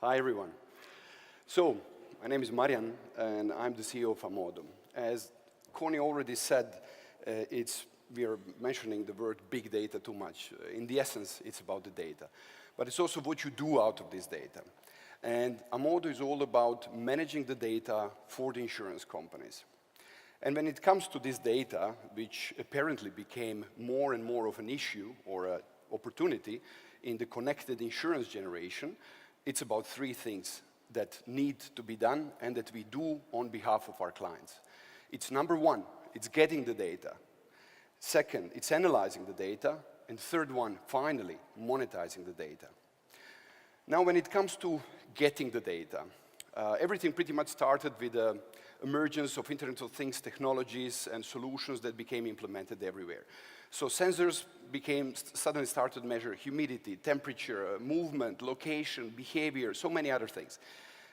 Hi, everyone. So, my name is Marian, and I'm the CEO of Amodo. As Connie already said, we are mentioning the word big data too much. In the essence, it's about the data. But it's also what you do out of this data. And Amodo is all about managing the data for the insurance companies. And when it comes to this data, which apparently became more and more of an issue or an opportunity in the connected insurance generation, it's about three things that need to be done and that we do on behalf of our clients. It's number one, it's getting the data. Second, it's analyzing the data. And third one, finally, monetizing the data. Now, when it comes to getting the data, everything pretty much started with the emergence of Internet of Things technologies and solutions that became implemented everywhere. So sensors suddenly started to measure humidity, temperature, movement, location, behavior, so many other things.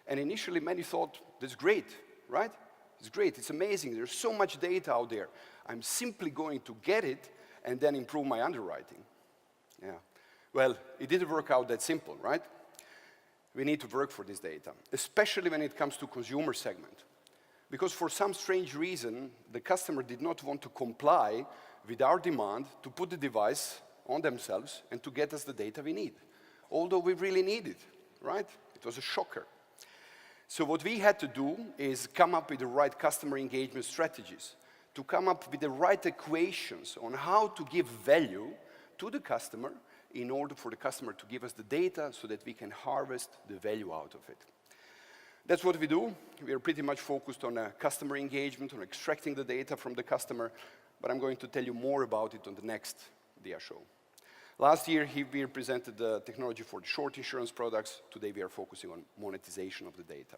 And initially, many thought, that's great, right? It's great, it's amazing, there's so much data out there. I'm simply going to get it and then improve my underwriting. Yeah. Well, it didn't work out that simple, right? We need to work for this data, especially when it comes to consumer segment. Because for some strange reason, the customer did not want to comply with our demand to put the device on themselves and to get us the data we need, although we really need it, right? It was a shocker. So what we had to do is come up with the right customer engagement strategies, to come up with the right equations on how to give value to the customer in order for the customer to give us the data so that we can harvest the value out of it. That's what we do. We are pretty much focused on customer engagement, on extracting the data from the customer, but I'm going to tell you more about it on the next DIA show. Last year, we presented the technology for the short insurance products. Today, we are focusing on monetization of the data.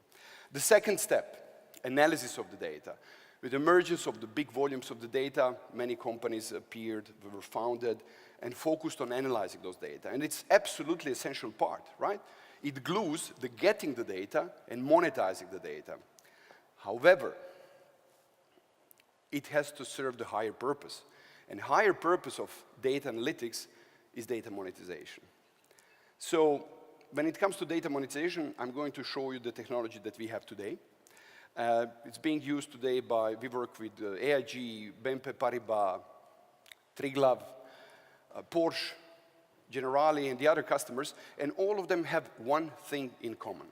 The second step, analysis of the data. With the emergence of the big volumes of the data, many companies appeared, were founded, and focused on analyzing those data. And it's absolutely essential part, right? It glues the getting the data and monetizing the data. However, it has to serve the higher purpose. And higher purpose of data analytics is data monetization. So when it comes to data monetization, I'm going to show you the technology that we have today. It's being used today we work with AIG, BNP Paribas, Triglav, Porsche, Generali, and the other customers, and all of them have one thing in common.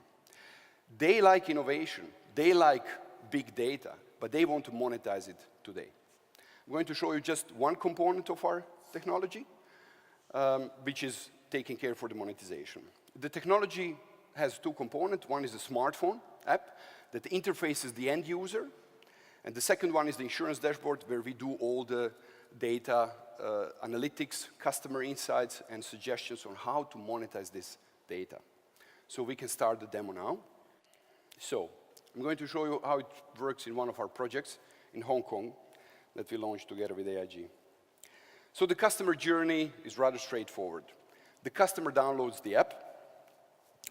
They like innovation, they like big data, but they want to monetize it today. I'm going to show you just one component of our technology, which is taking care for the monetization. The technology has two components. One is a smartphone app that interfaces the end user, and the second one is the insurance dashboard where we do all the data analytics, customer insights, and suggestions on how to monetize this data. So we can start the demo now. So I'm going to show you how it works in one of our projects in Hong Kong that we launched together with AIG. So the customer journey is rather straightforward. The customer downloads the app,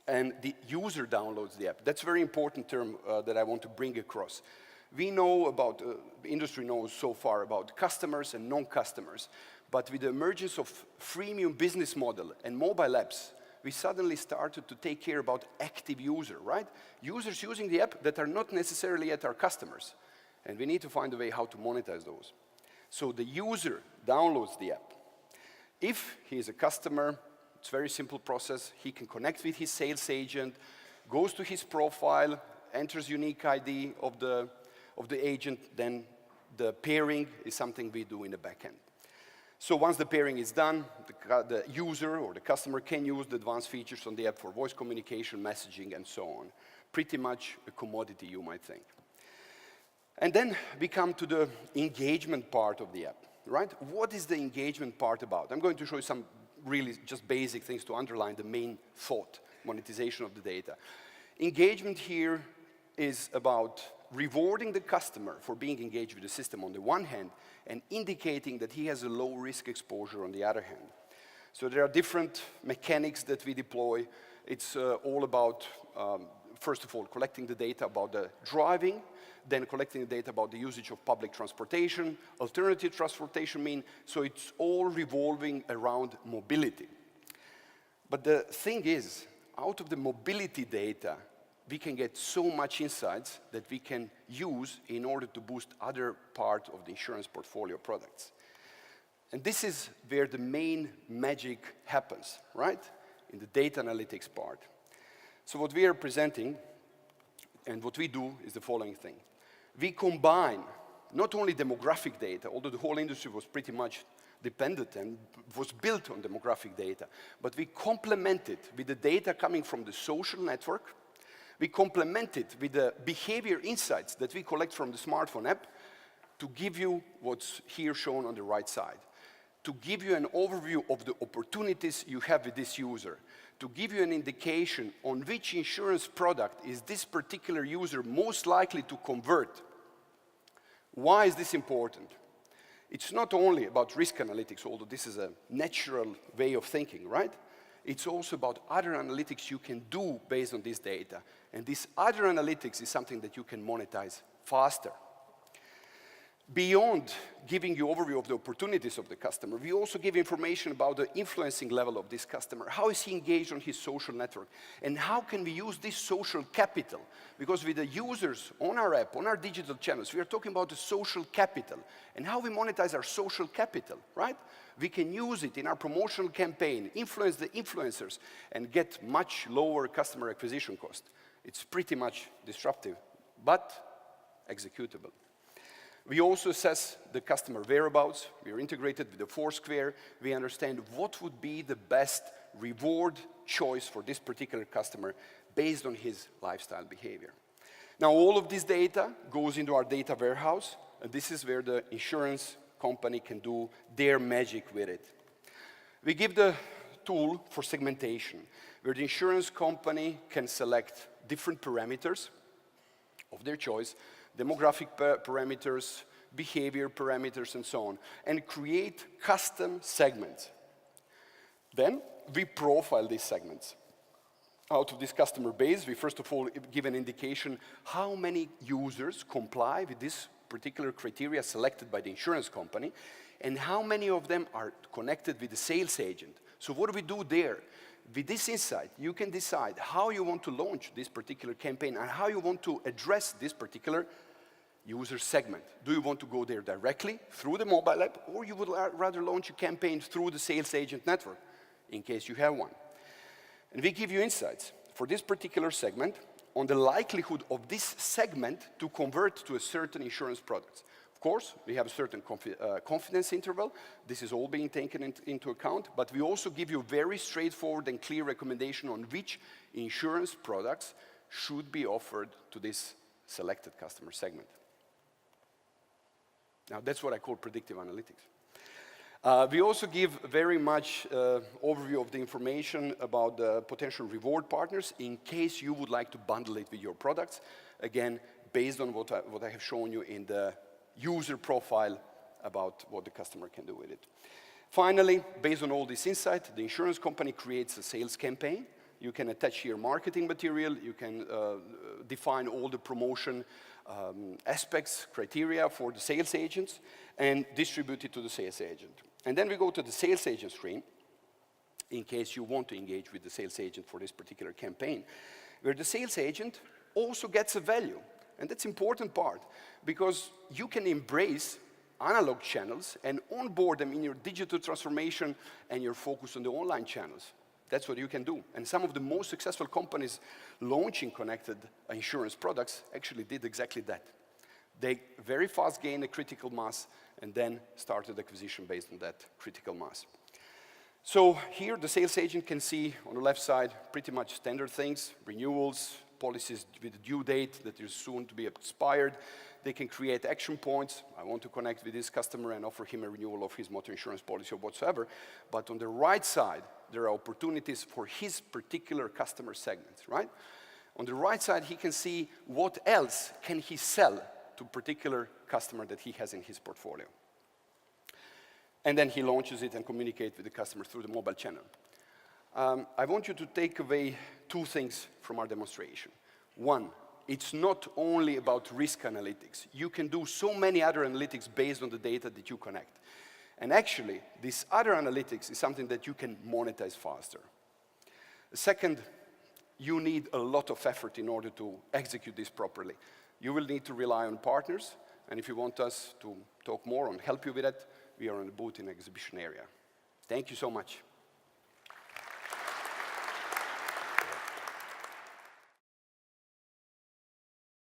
and the user downloads the app. That's a very important term that I want to bring across. We know about, the industry knows so far about customers and non-customers, but with the emergence of freemium business model and mobile apps, we suddenly started to take care about active user, right? Users using the app that are not necessarily yet our customers, and we need to find a way how to monetize those. So the user downloads the app. If he is a customer, it's a very simple process. He can connect with his sales agent, goes to his profile, enters unique ID of the agent, then the pairing is something we do in the back end. So once the pairing is done, the user or the customer can use the advanced features on the app for voice communication, messaging, and so on. Pretty much a commodity, you might think. And then we come to the engagement part of the app, right? What is the engagement part about? I'm going to show you some really just basic things to underline the main thought, monetization of the data. Engagement here is about rewarding the customer for being engaged with the system on the one hand and indicating that he has a low risk exposure on the other hand. So there are different mechanics that we deploy. It's all about, first of all, collecting the data about the driving, then collecting the data about the usage of public transportation, alternative transportation mean, so it's all revolving around mobility. But the thing is, out of the mobility data, we can get so much insights that we can use in order to boost other part of the insurance portfolio products. And this is where the main magic happens, right? In the data analytics part. So what we are presenting and what we do is the following thing. We combine not only demographic data, although the whole industry was pretty much dependent and was built on demographic data, but we complement it with the data coming from the social network. We complement it with the behavior insights that we collect from the smartphone app to give you what's here shown on the right side, to give you an overview of the opportunities you have with this user, to give you an indication on which insurance product is this particular user most likely to convert. Why is this important? It's not only about risk analytics, although this is a natural way of thinking, right? It's also about other analytics you can do based on this data. And this other analytics is something that you can monetize faster. Beyond giving you overview of the opportunities of the customer, we also give information about the influencing level of this customer. How is he engaged on his social network? And how can we use this social capital? Because with the users on our app, on our digital channels, we are talking about the social capital and how we monetize our social capital, right? We can use it in our promotional campaign, influence the influencers, and get much lower customer acquisition cost. It's pretty much disruptive, but executable. We also assess the customer whereabouts. We are integrated with the Foursquare. We understand what would be the best reward choice for this particular customer based on his lifestyle behavior. Now, all of this data goes into our data warehouse, and this is where the insurance company can do their magic with it. We give the tool for segmentation, where the insurance company can select different parameters of their choice, demographic parameters, behavior parameters, and so on, and create custom segments. Then we profile these segments. Out of this customer base, we first of all give an indication how many users comply with this particular criteria selected by the insurance company, and how many of them are connected with the sales agent. So what do we do there? With this insight, you can decide how you want to launch this particular campaign and how you want to address this particular user segment. Do you want to go there directly through the mobile app, or you would rather launch a campaign through the sales agent network, in case you have one? And we give you insights for this particular segment on the likelihood of this segment to convert to a certain insurance product. Of course, we have a certain confidence interval. This is all being taken into account, but we also give you very straightforward and clear recommendation on which insurance products should be offered to this selected customer segment. Now, that's what I call predictive analytics. We also give very much overview of the information about the potential reward partners in case you would like to bundle it with your products. Again, based on what I have shown you in the user profile about what the customer can do with it. Finally, based on all this insight, the insurance company creates a sales campaign. You can attach here marketing material. You can define all the promotion aspects, criteria for the sales agents, and distribute it to the sales agent. And then we go to the sales agent screen, in case you want to engage with the sales agent for this particular campaign, where the sales agent also gets a value. And that's an important part, because you can embrace analog channels and onboard them in your digital transformation and your focus on the online channels. That's what you can do. And some of the most successful companies launching connected insurance products actually did exactly that. They very fast gained a critical mass and then started acquisition based on that critical mass. So here the sales agent can see on the left side pretty much standard things, renewals, policies with a due date that is soon to be expired. They can create action points. I want to connect with this customer and offer him a renewal of his motor insurance policy or whatsoever. But on the right side, there are opportunities for his particular customer segments, right? On the right side, he can see what else can he sell to a particular customer that he has in his portfolio. And then he launches it and communicates with the customer through the mobile channel. I want you to take away two things from our demonstration. One, it's not only about risk analytics. You can do so many other analytics based on the data that you connect. And actually, this other analytics is something that you can monetize faster. The second you need a lot of effort in order to execute this properly. You will need to rely on partners, and if you want us to talk more and help you with that, we are on the booth in the exhibition area. Thank you so much.